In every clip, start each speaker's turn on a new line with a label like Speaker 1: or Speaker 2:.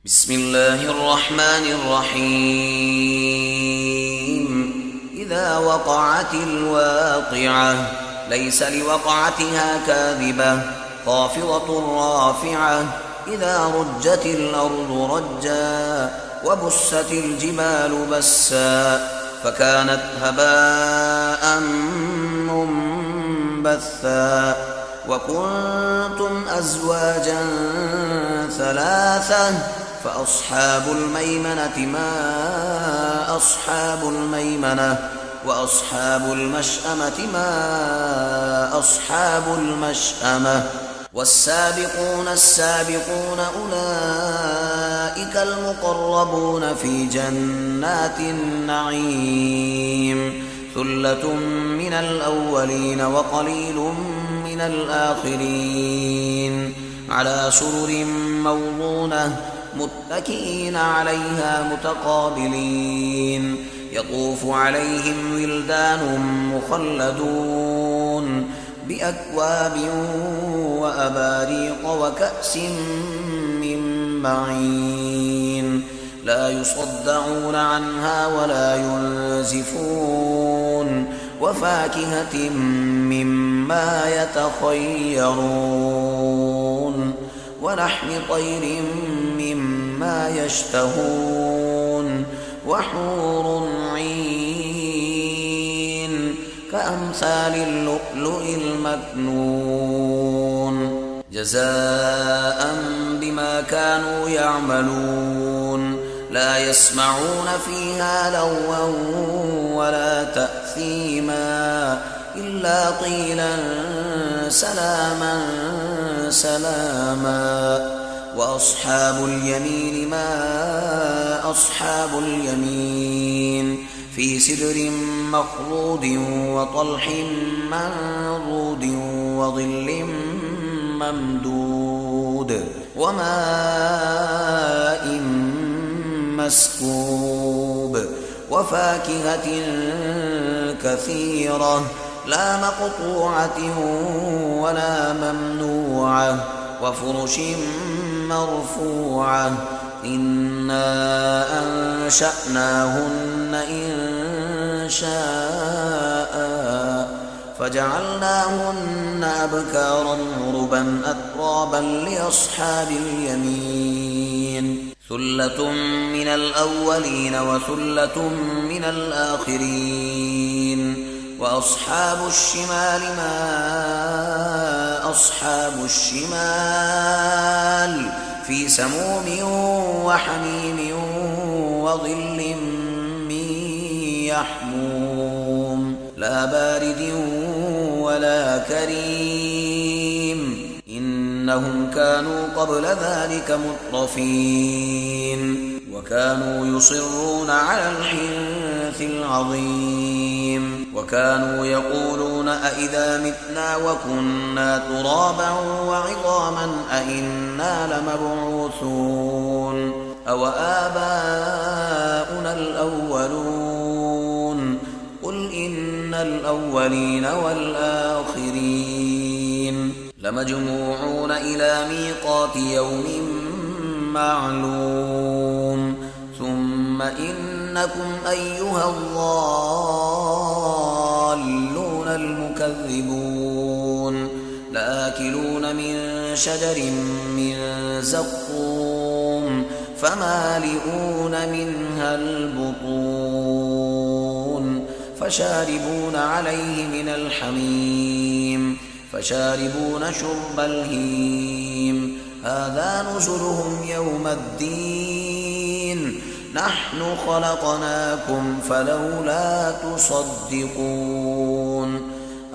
Speaker 1: بسم الله الرحمن الرحيم إذا وقعت الواقعة ليس لوقعتها كاذبة خافضة رافعة إذا رجت الأرض رجا وبست الجبال بسا فكانت هباء منبثا وكنتم أزواجا ثلاثة فأصحاب الميمنة ما أصحاب الميمنة وأصحاب المشأمة ما أصحاب المشأمة والسابقون السابقون أولئك المقربون في جنات النعيم ثلة من الأولين وقليل من الآخرين على سرر موضونة متكئين عليها متقابلين يطوف عليهم ولدان مخلدون بأكواب وأباريق وكأس من معين لا يصدعون عنها ولا ينزفون وفاكهة مما يتخيرون ولحم طير مما يشتهون وحور عين كأمثال اللؤلؤ المكنون جزاء بما كانوا يعملون لا يسمعون فيها لغوا ولا تأثيما إلا قيلا سلاما سلاما وأصحاب اليمين ما أصحاب اليمين في سدر مخضود وطلح منضود وظل ممدود وماء مسكوب وفاكهة كثيرة لا مقطوعة ولا ممنوعة وفرش مرفوعة إنا أنشأناهن إنشاء فجعلناهن أبكارا عربا أترابا لأصحاب اليمين ثلة من الأولين وثلة من الآخرين وأصحاب الشمال ما أصحاب الشمال في سموم وحميم وظل من يحموم لا بارد ولا كريم إنهم كانوا قبل ذلك مترفين وكانوا يصرون على الحنث العظيم وكانوا يقولون أئذا متنا وكنا ترابا وعظاما أئنا لمبعوثون أو آباؤنا الأولون قل إن الأولين والآخرين لمجموعون إلى ميقات يوم معلوم ثم إنكم أيها الضالون المكذبون لآكلون من شجر من زقوم فمالئون منها البطون فشاربون عليه من الحميم فشاربون شرب الهيم هذا نزلهم يوم الدين نحن خلقناكم فلولا تصدقون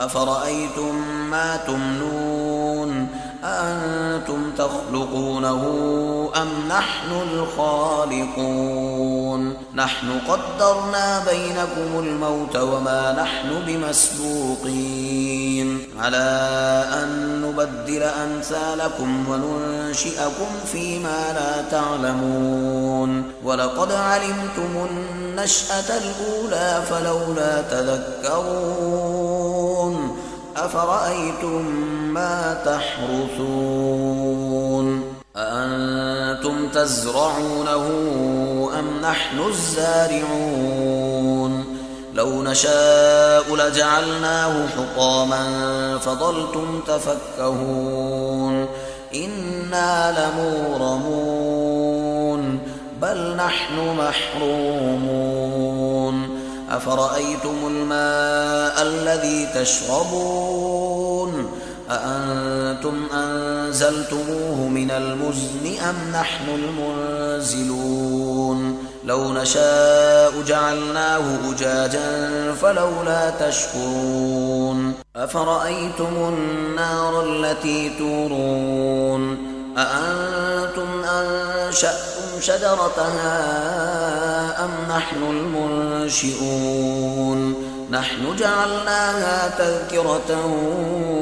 Speaker 1: أفرأيتم ما تمنون أأنتم تخلقونه أم نحن الخالقون نحن قدرنا بينكم الموت وما نحن بمسبوقين على أن نبدل أمثالكم وننشئكم فيما لا تعلمون ولقد علمتم النشأة الأولى فلولا تذكرون أفرأيتم ما تحرثون أأنتم تزرعونه أم نحن الزارعون لو نشاء لجعلناه حطاما فظلتم تفكهون إنا لمغرمون بل نحن محرومون أفرأيتم الماء الذي تشربون أأنتم أنزلتموه من المزن أم نحن المنزلون لو نشاء جعلناه أجاجا فلولا تشكرون أفرأيتم النار التي تورون أأنتم أنشأتم شجرتها أم نحن المنشئون نحن جعلناها تذكرة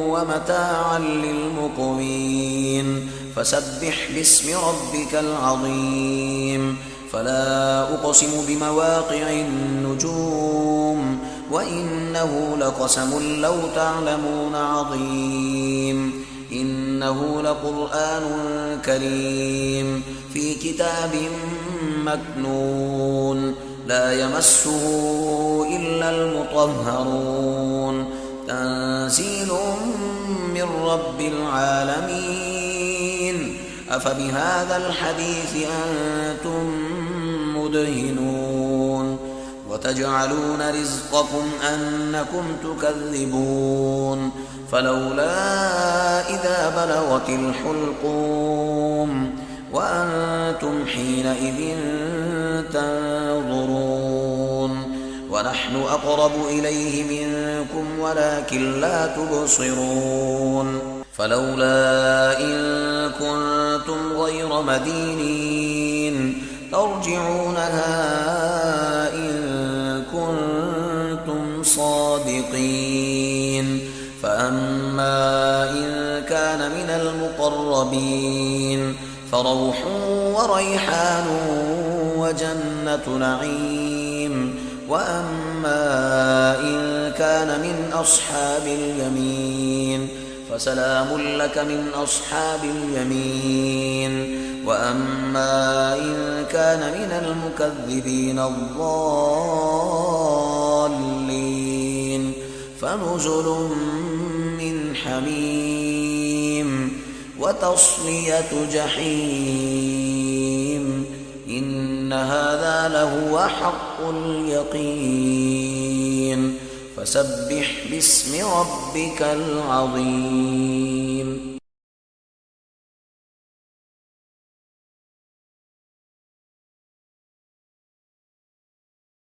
Speaker 1: ومتاعا للمقوين فسبح باسم ربك العظيم فلا أقسم بمواقع النجوم وإنه لقسم لو تعلمون عظيم إنه لقرآن كريم في كتاب مكنون لا يمسه إلا المطهرون تنزيل من رب العالمين أفبهذا الحديث أنتم مدهنون وتجعلون رزقكم أنكم تكذبون فلولا إذا بلغت الحلقوم وأنتم حينئذ تنظرون ونحن أقرب إليه منكم ولكن لا تبصرون فلولا إن كنتم غير مدينين ترجعونها إن كنتم صادقين فأما إن كان من المقربين فروح وريحان وجنة نعيم وأما إن كان من أصحاب اليمين فسلام لك من أصحاب اليمين وأما إن كان من المكذبين الضالين فنزل من حميم وتصلية جحيم إن هذا لهو حق اليقين فسبح باسم ربك العظيم